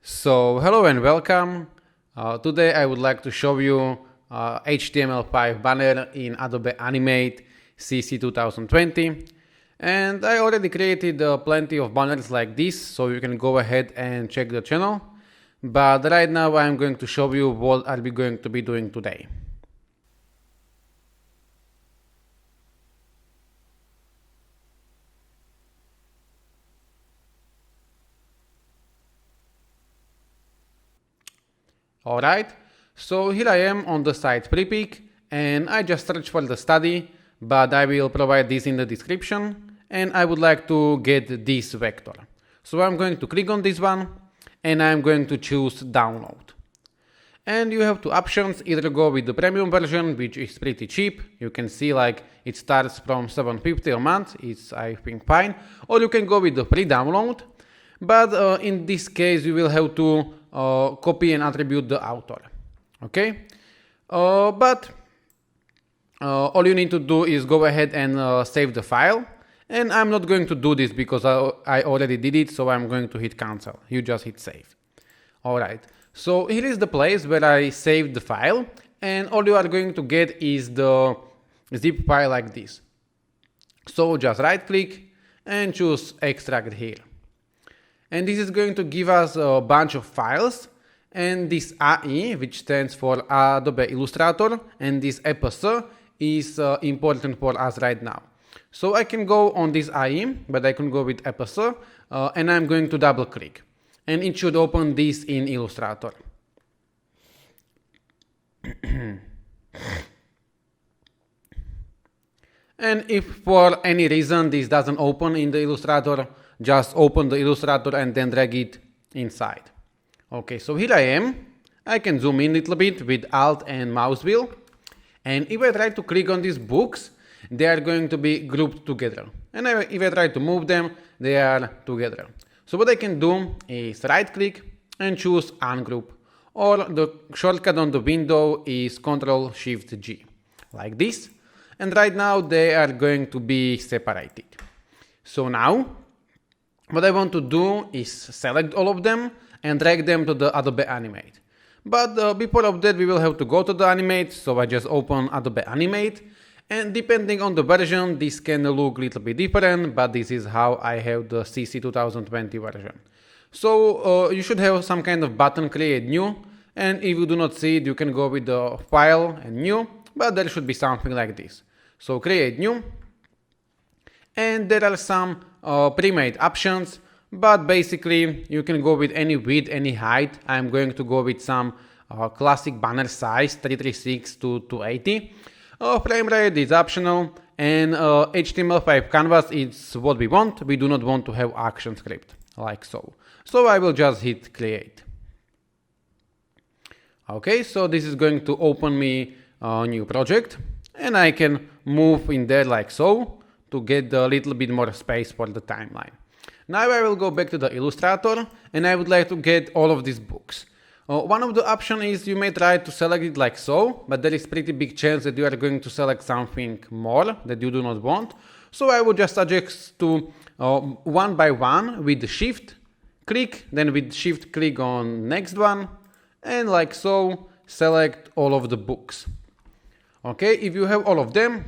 So hello and welcome. Today I would like to show you HTML5 banner in Adobe Animate CC 2020. And I already created plenty of banners like this, so you can go ahead and check the channel. But right now I'm going to show you what I'll be going to be doing today. Alright, so here I am on the site freepik, and I just searched for the study, but I will provide this in the description, and I would like to get this vector. So I'm going to click on this one, and I'm going to choose download. And you have two options, either go with the premium version, which is pretty cheap. You can see like it starts from $7.50 a month, it's I think fine, or you can go with the free download. But in this case, you will have to copy and attribute the author. Okay, but all you need to do is go ahead and save the file. And I'm not going to do this because I already did it, so I'm going to hit cancel. You just hit save. Alright, so here is the place where I saved the file, and all you are going to get is the zip file like this. So just right click and choose extract here. And this is going to give us a bunch of files, and this AE, which stands for Adobe Illustrator, and this EPS is important for us right now. So I can go on this AE, but I can go with EPS, and I'm going to double click. And it should open this in Illustrator. And if for any reason this doesn't open in the Illustrator, just open the Illustrator and then drag it inside. Okay, so here I am. I can zoom in a little bit with Alt and mouse wheel. And if I try to click on these books, they are going to be grouped together. And if I try to move them, they are together. So what I can do is right click and choose ungroup. Or the shortcut on the window is Ctrl-Shift-G, like this. And right now they are going to be separated. So now, what I want to do is select all of them and drag them to the Adobe Animate. But before of that, we will have to go to the Animate, so I just open Adobe Animate. And depending on the version, this can look a little bit different, but this is how I have the CC 2020 version. So you should have some kind of button create new, and if you do not see it, you can go with the file and new, but there should be something like this. So create new, and there are some pre-made options, but basically you can go with any width, any height. I'm going to go with some classic banner size, 336 to 280. Frame rate is optional, and HTML5 canvas is what we want. We do not want to have action script, like so. So I will just hit create. Okay, so this is going to open me a new project, and I can move in there like so to get a little bit more space for the timeline. Now I will go back to the Illustrator, and I would like to get all of these books. One of the options is you may try to select it like so, but there is pretty big chance that you are going to select something more that you do not want. So I would just suggest to one by one with the shift click, then with shift click on next one, and like so select all of the books. Okay, if you have all of them,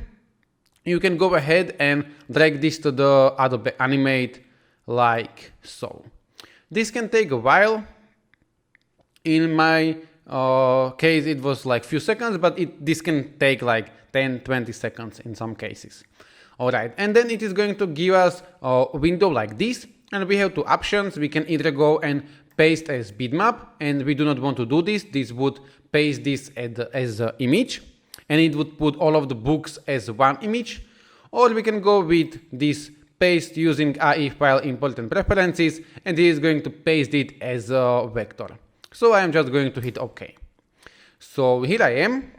you can go ahead and drag this to the Adobe Animate like so. This can take a while. In my case, it was like few seconds, but this can take like 10-20 seconds in some cases. Alright, and then it is going to give us a window like this, and we have two options. We can either go and paste as bitmap, and we do not want to do this. This would paste this as an image, and it would put all of the books as one image. Or we can go with this paste using AE file important preferences, and this is going to paste it as a vector. So I am just going to hit OK. So here I am,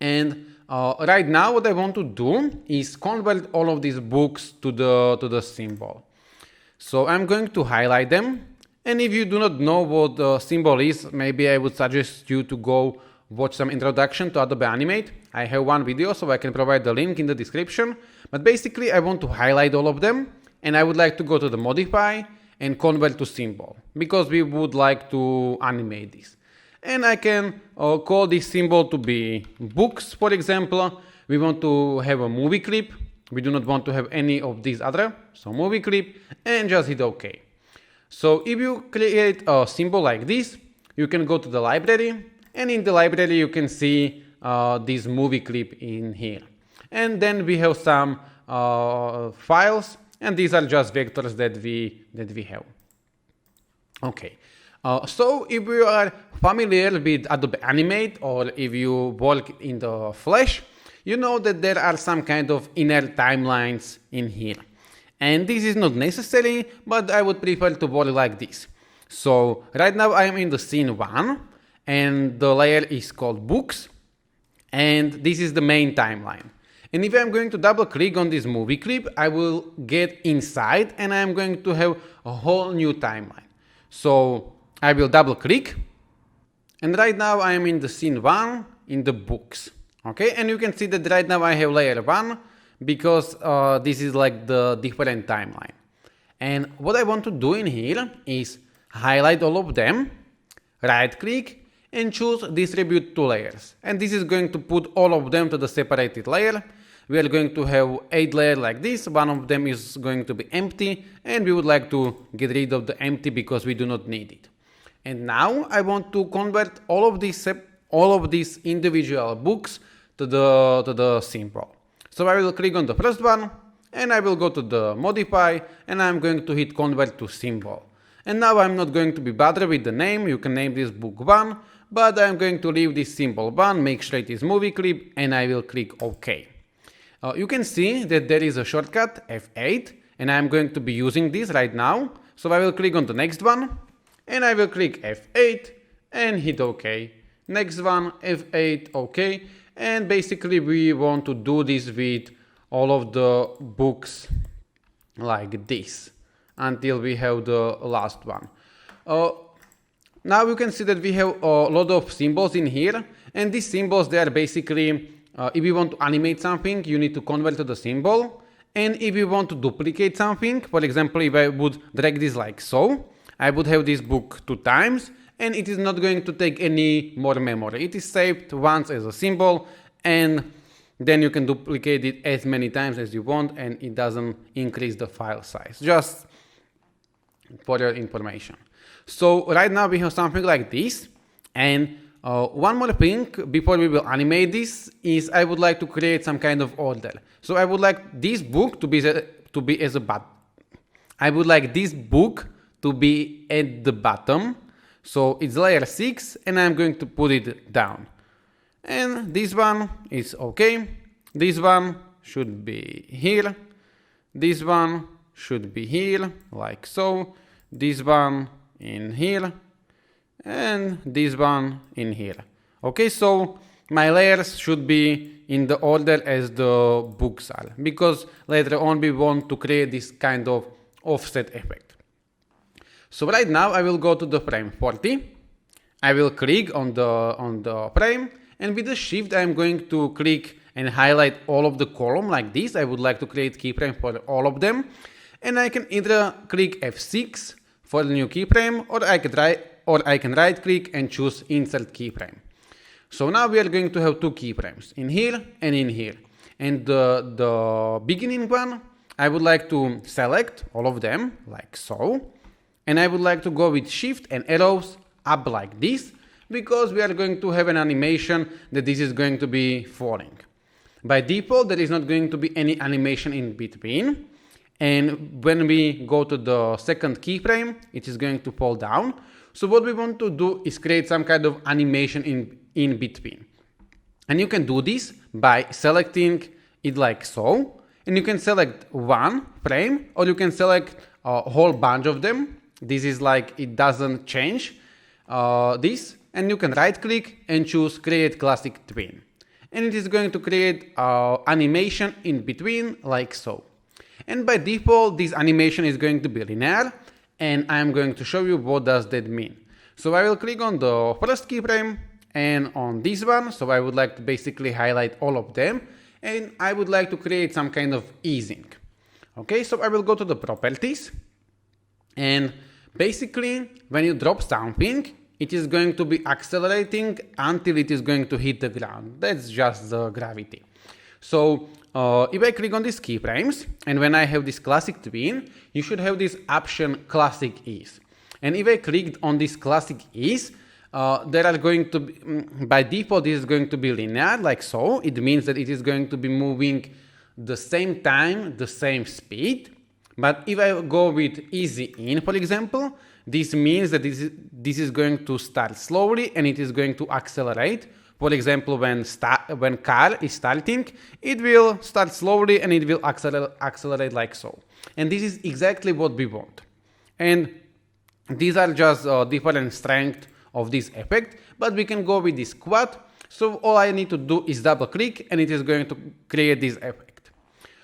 and right now what I want to do is convert all of these books to the symbol. So I'm going to highlight them, and if you do not know what the symbol is, maybe I would suggest you to go watch some introduction to Adobe Animate. I have one video, so I can provide the link in the description. But basically I want to highlight all of them, and I would like to go to the modify and convert to symbol because we would like to animate this. And I can call this symbol to be books, for example. We want to have a movie clip. We do not want to have any of these other. So movie clip, and just hit OK. So if you create a symbol like this, you can go to the library, and in the library you can see this movie clip in here. And then we have some files, and these are just vectors that we have. Okay. So if you are familiar with Adobe Animate, or if you work in the Flash, you know that there are some kind of inner timelines in here. And this is not necessary, but I would prefer to work like this. So right now I am in the scene 1, and the layer is called books, and this is the main timeline. And if I'm going to double click on this movie clip, I will get inside, and I'm going to have a whole new timeline. So I will double click, and right now I am in the scene 1 in the books. Okay, and you can see that right now I have layer 1 because this is like the different timeline. And what I want to do in here is highlight all of them, right click, and choose distribute to layers. And this is going to put all of them to the separated layer. We are going to have 8 layers like this. One of them is going to be empty, and we would like to get rid of the empty because we do not need it. And now I want to convert all of these individual books to the symbol. So I will click on the first one, and I will go to the modify, and I'm going to hit convert to symbol. And now I'm not going to be bothered with the name. You can name this book 1, but I'm going to leave this symbol 1, make sure it is movie clip, and I will click OK. You can see that there is a shortcut F8, and I'm going to be using this right now. So I will click on the next one, and I will click F8 and hit OK. Next one, F8, OK. And basically we want to do this with all of the books like this until we have the last one. Now you can see that we have a lot of symbols in here, and these symbols, they are basically, if you want to animate something, you need to convert to the symbol. And if you want to duplicate something, for example, if I would drag this like so, I would have this book 2 times, and it is not going to take any more memory. It is saved once as a symbol, and then you can duplicate it as many times as you want, and it doesn't increase the file size. Just for your information. So right now we have something like this, and one more thing before we will animate this is I would like to create some kind of order. So I would like this book to be as a button. I would like this book to be at the bottom. So it's layer 6, and I'm going to put it down. And this one is okay. This one should be here. This one should be here, like so. This one in here, and this one in here. Okay, so my layers should be in the order as the books are, because later on we want to create this kind of offset effect. So right now I will go to the frame 40. I will click on the frame, and with the shift I'm going to click and highlight all of the column like this. I would like to create keyframe for all of them, and I can either click F6 for the new keyframe, or I can right click and choose insert keyframe. So now we are going to have 2 keyframes, in here and in here. And the beginning one, I would like to select all of them like so, and I would like to go with shift and arrows up like this, because we are going to have an animation that this is going to be falling. By default, there is not going to be any animation in between. And when we go to the second keyframe, it is going to fall down. So what we want to do is create some kind of animation in between. And you can do this by selecting it like so. And you can select one frame, or you can select a whole bunch of them. This is like, it doesn't change this. And you can right click and choose create classic twin. And it is going to create animation in between like so. And by default, this animation is going to be linear, and I'm going to show you what does that mean. So I will click on the first keyframe and on this one. So I would like to basically highlight all of them, and I would like to create some kind of easing. Okay, so I will go to the properties, And basically, when you drop something, it is going to be accelerating until it is going to hit the ground. That's just the gravity. So if I click on these keyframes, and when I have this classic tween, you should have this option classic ease. And if I clicked on this classic ease, there are going to be, by default, this is going to be linear, like so. It means that it is going to be moving the same time, the same speed. But if I go with easy in, for example, this means that this is going to start slowly and it is going to accelerate. For example, when car is starting, it will start slowly and it will accelerate like so. And this is exactly what we want. And these are just different strength of this effect, but we can go with this quad. So all I need to do is double click and it is going to create this effect.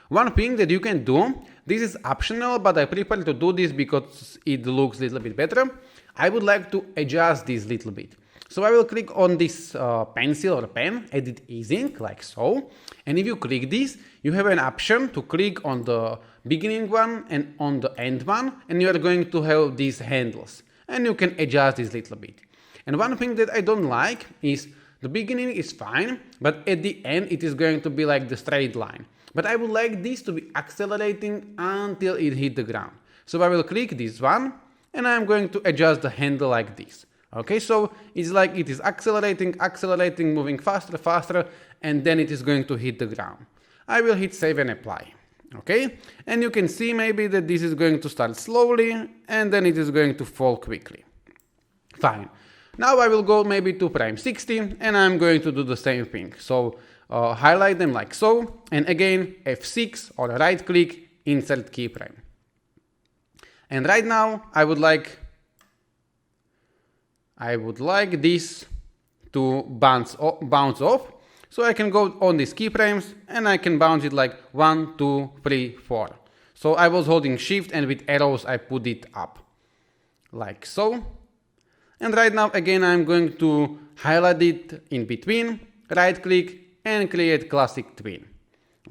One thing that you can do, this is optional, but I prefer to do this because it looks a little bit better. I would like to adjust this little bit. So I will click on this pencil or pen, edit easing, like so. And if you click this, you have an option to click on the beginning one and on the end one, and you are going to have these handles. And you can adjust this little bit. And one thing that I don't like is the beginning is fine, but at the end it is going to be like the straight line. But I would like this to be accelerating until it hit the ground. So I will click this one and I'm going to adjust the handle like this. Okay, so it's like it is accelerating, moving faster, faster, and then it is going to hit the ground. I will hit save and apply. Okay, and you can see maybe that this is going to start slowly and then it is going to fall quickly. Fine. Now I will go maybe to frame 60 and I'm going to do the same thing. So highlight them like so, and again F6 or right click, insert keyframe. And right now I would like this to bounce off. So I can go on these keyframes and I can bounce it like 1, 2, 3, 4. So I was holding shift and with arrows I put it up like so. And right now again I'm going to highlight it in between, right click and create classic tween.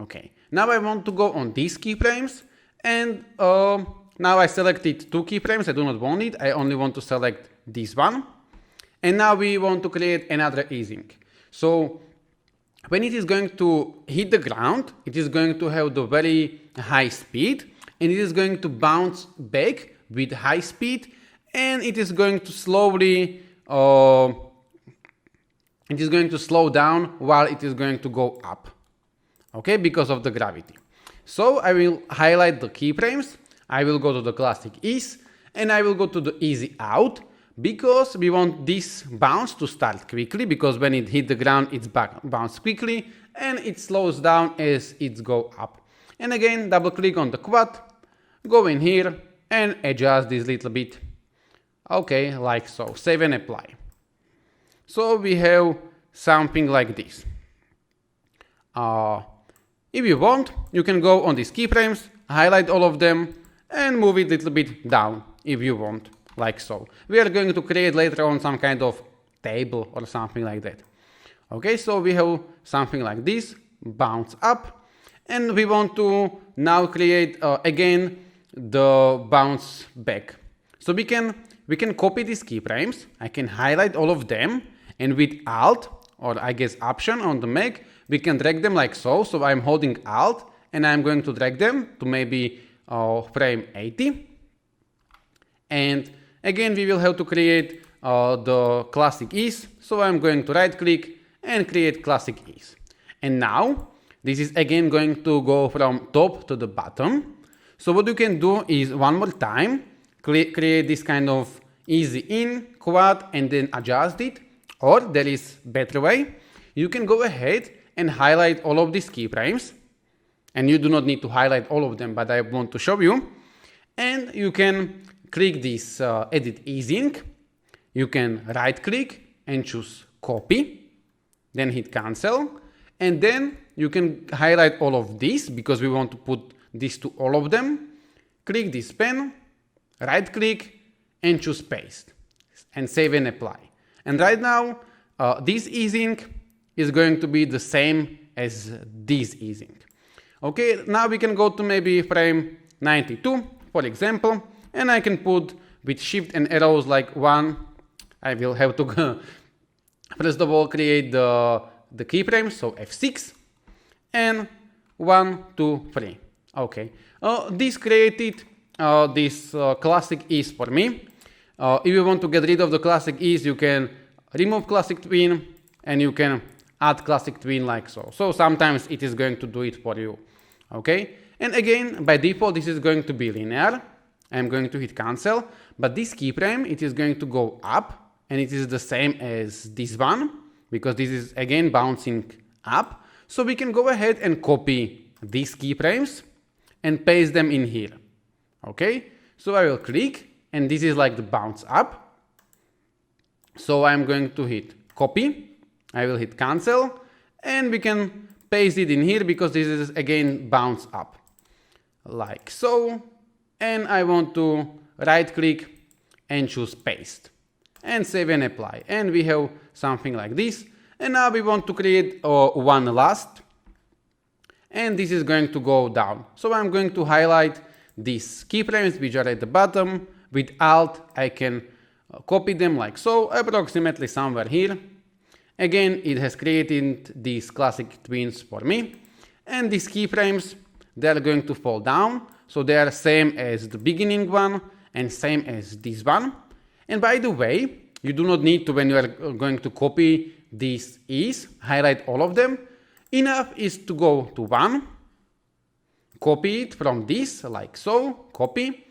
Okay, now I want to go on these keyframes and now I selected 2 keyframes. I do not want it, I only want to select this one. And now we want to create another easing. So when it is going to hit the ground, it is going to have the very high speed and it is going to bounce back with high speed, and it is going to slowly slow down while it is going to go up. Okay, because of the gravity. So I will highlight the keyframes, I will go to the classic ease and I will go to the easy out, because we want this bounce to start quickly, because when it hit the ground it's bounce quickly and it slows down as it go up. And again double click on the quad, go in here and adjust this little bit. Okay, like so, save and apply. So we have something like this. If you want, you can go on these keyframes, highlight all of them and move it a little bit down if you want, like so. We are going to create later on some kind of table or something like that. Okay, so we have something like this, bounce up, and we want to now create again the bounce back. So we can copy these keyframes, I can highlight all of them, and with Alt, or I guess Option on the Mac, we can drag them like so. So I'm holding Alt and I'm going to drag them to maybe frame 80. And again we will have to create the classic ease. So I'm going to right click and create classic ease. And now this is again going to go from top to the bottom. So what you can do is one more time create this kind of easy in, quad, and then adjust it. Or there is better way. You can go ahead and highlight all of these keyframes. And you do not need to highlight all of them, but I want to show you. And you can click this edit easing. You can right click and choose copy. Then hit cancel. And then you can highlight all of these because we want to put this to all of them. Click this pen, right click and choose paste. And save and apply. And right now, this easing is going to be the same as this easing. Okay, now we can go to maybe frame 92, for example, and I can put with shift and arrows like 1. I will have to first of all create the keyframes, so F6, and 1, 2, 3. Okay, this created this classic ease for me. If you want to get rid of the classic ease, you can remove classic tween and you can add classic tween like so. So sometimes it is going to do it for you. Okay, and again, by default, this is going to be linear. I'm going to hit cancel, but this keyframe, it is going to go up, and it is the same as this one, because this is again bouncing up. So we can go ahead and copy these keyframes and paste them in here. Okay, so I will click, and this is like the bounce up. So I'm going to hit copy, I will hit cancel, and we can paste it in here because this is again bounce up. Like so, and I want to right click and choose paste and save and apply, and we have something like this. And now we want to create one last, and this is going to go down. So I'm going to highlight these keyframes which are at the bottom. With Alt I can copy them like so, approximately somewhere here. Again, it has created these classic tweens for me, and these keyframes, they are going to fall down, so they are same as the beginning one and same as this one. And by the way, you do not need to, when you are going to copy these ease, highlight all of them. Enough is to go to one, copy it from this like so, copy,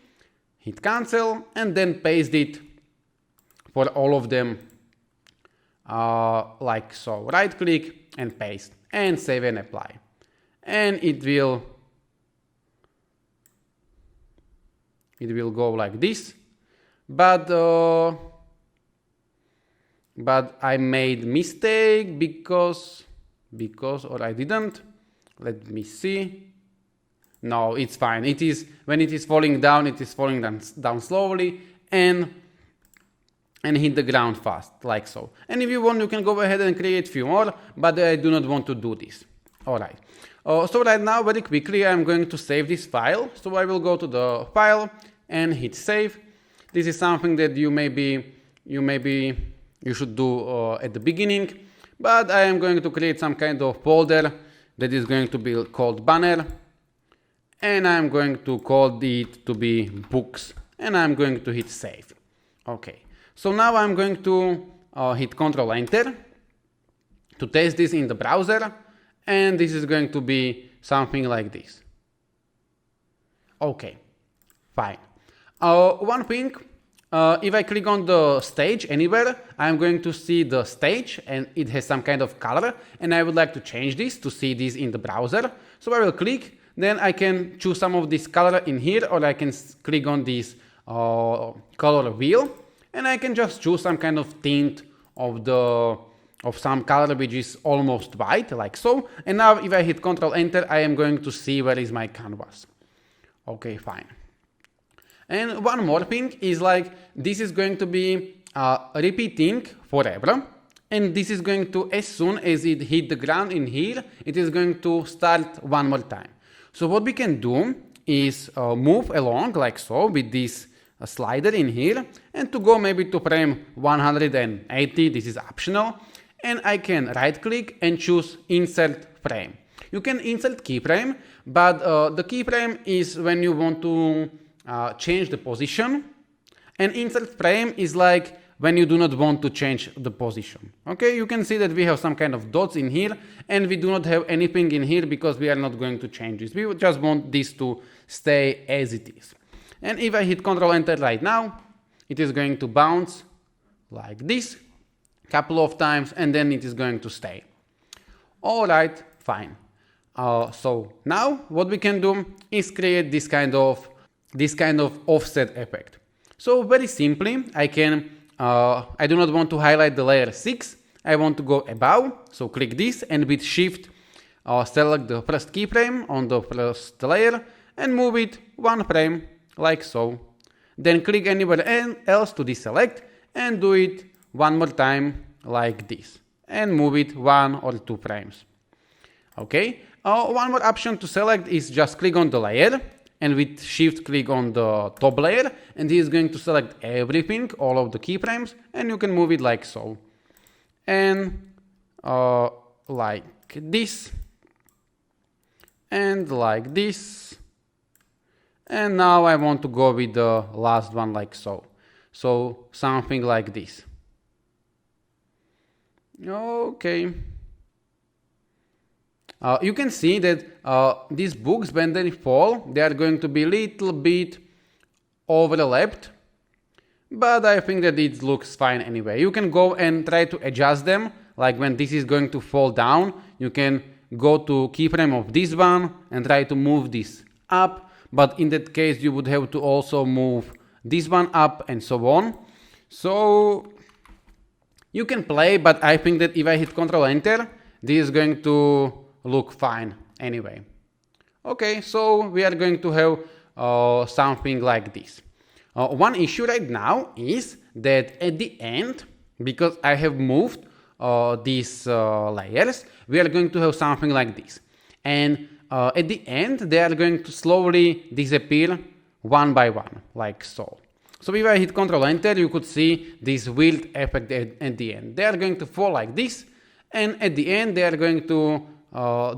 hit cancel, and then paste it for all of them like so. Right click and paste and save and apply, and it will go like this. But I made mistake because or I didn't. Let me see. No, it's fine. It is, when it is falling down, it is falling down slowly and hit the ground fast, like so. And if you want, you can go ahead and create few more, but I do not want to do this. Alright. So right now, very quickly, I'm going to save this file. So I will go to the file and hit save. This is something that you should do at the beginning, but I am going to create some kind of folder that is going to be called banner, and I'm going to call it to be books, and I'm going to hit save. Okay, so now I'm going to hit Ctrl Enter to test this in the browser, and this is going to be something like this. Okay, fine. One thing, if I click on the stage anywhere, I'm going to see the stage and it has some kind of color, and I would like to change this to see this in the browser. So I will click, then I can choose some of this color in here, or I can click on this color wheel, and I can just choose some kind of tint of some color which is almost white, like so. And now if I hit Ctrl Enter, I am going to see where is my canvas. Okay, fine. And one more thing is like, this is going to be repeating forever. And this is going to, as soon as it hit the ground in here, it is going to start one more time. So what we can do is move along like so with this slider in here, and to go maybe to frame 180, this is optional. And I can right click and choose insert frame. You can insert keyframe, but the keyframe is when you want to change the position, and insert frame is like when you do not want to change the position. Okay, you can see that we have some kind of dots in here, and we do not have anything in here because we are not going to change this. We just want this to stay as it is. And if I hit Ctrl Enter right now, it is going to bounce like this couple of times, and then it is going to stay. All right, fine. So now what we can do is create this kind of offset effect. So very simply, I can, I do not want to highlight the layer 6. I want to go above. So click this, and with Shift, select the first keyframe on the first layer and move it one frame like so. Then click anywhere else to deselect and do it one more time like this, and move it 1 or 2 frames. Okay. One more option to select is just click on the layer and with shift click on the top layer, and he is going to select everything, all of the keyframes, and you can move it like so. And like this, and like this, and now I want to go with the last one like so. So something like this. Okay. You can see that these books, when they fall, they are going to be a little bit overlapped, but I think that it looks fine anyway. You can go and try to adjust them, like when this is going to fall down, you can go to keyframe of this one and try to move this up, but in that case you would have to also move this one up and so on. So you can play, but I think that if I hit Ctrl Enter, this is going to look fine anyway. Okay, so we are going to have something like this. One issue right now is that at the end, because I have moved these layers, we are going to have something like this. And at the end, they are going to slowly disappear one by one, like so. So if I hit Ctrl Enter, you could see this weird effect at the end. They are going to fall like this, and at the end, they are going to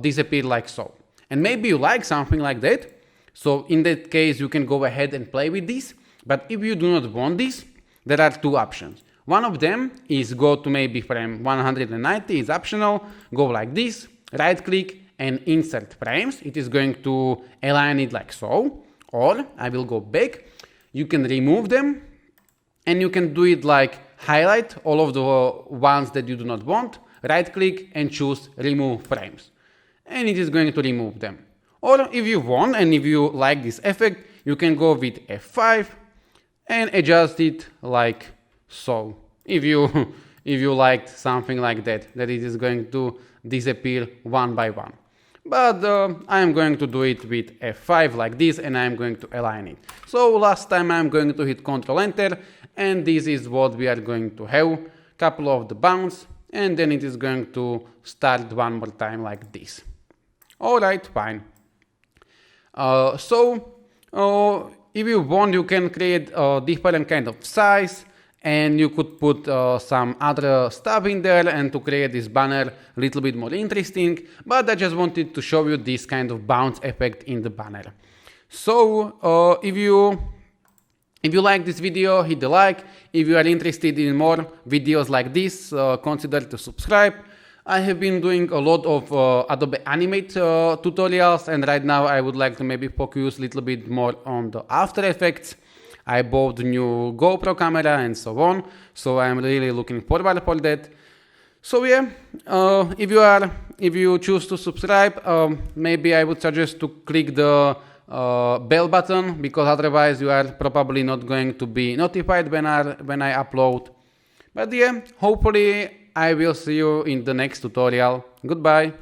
disappear like so. And maybe you like something like that. So in that case, you can go ahead and play with this. But if you do not want this, there are two options. One of them is go to maybe frame 190, is optional, go like this, right click and insert frames. It is going to align it like so. Or I will go back. You can remove them and you can do it like highlight all of the ones that you do not want, right click and choose remove frames. And it is going to remove them. Or if you want and if you like this effect, you can go with F5 and adjust it like so. If you liked something like that it is going to disappear one by one. But I am going to do it with F5 like this, and I am going to align it. So last time I am going to hit Ctrl Enter, and this is what we are going to have. Couple of the bounce, and then it is going to start one more time like this. Alright, fine. If you want, you can create a different kind of size, and you could put some other stuff in there and to create this banner a little bit more interesting, but I just wanted to show you this kind of bounce effect in the banner. So if you like this video, hit the like. If you are interested in more videos like this, consider to subscribe. I have been doing a lot of Adobe Animate tutorials, and right now I would like to maybe focus a little bit more on the After Effects. I bought the new GoPro camera and so on, so I'm really looking forward for that. So yeah, if you choose to subscribe, maybe I would suggest to click the bell button, because otherwise you are probably not going to be notified when I upload. But yeah, hopefully I will see you in the next tutorial. Goodbye.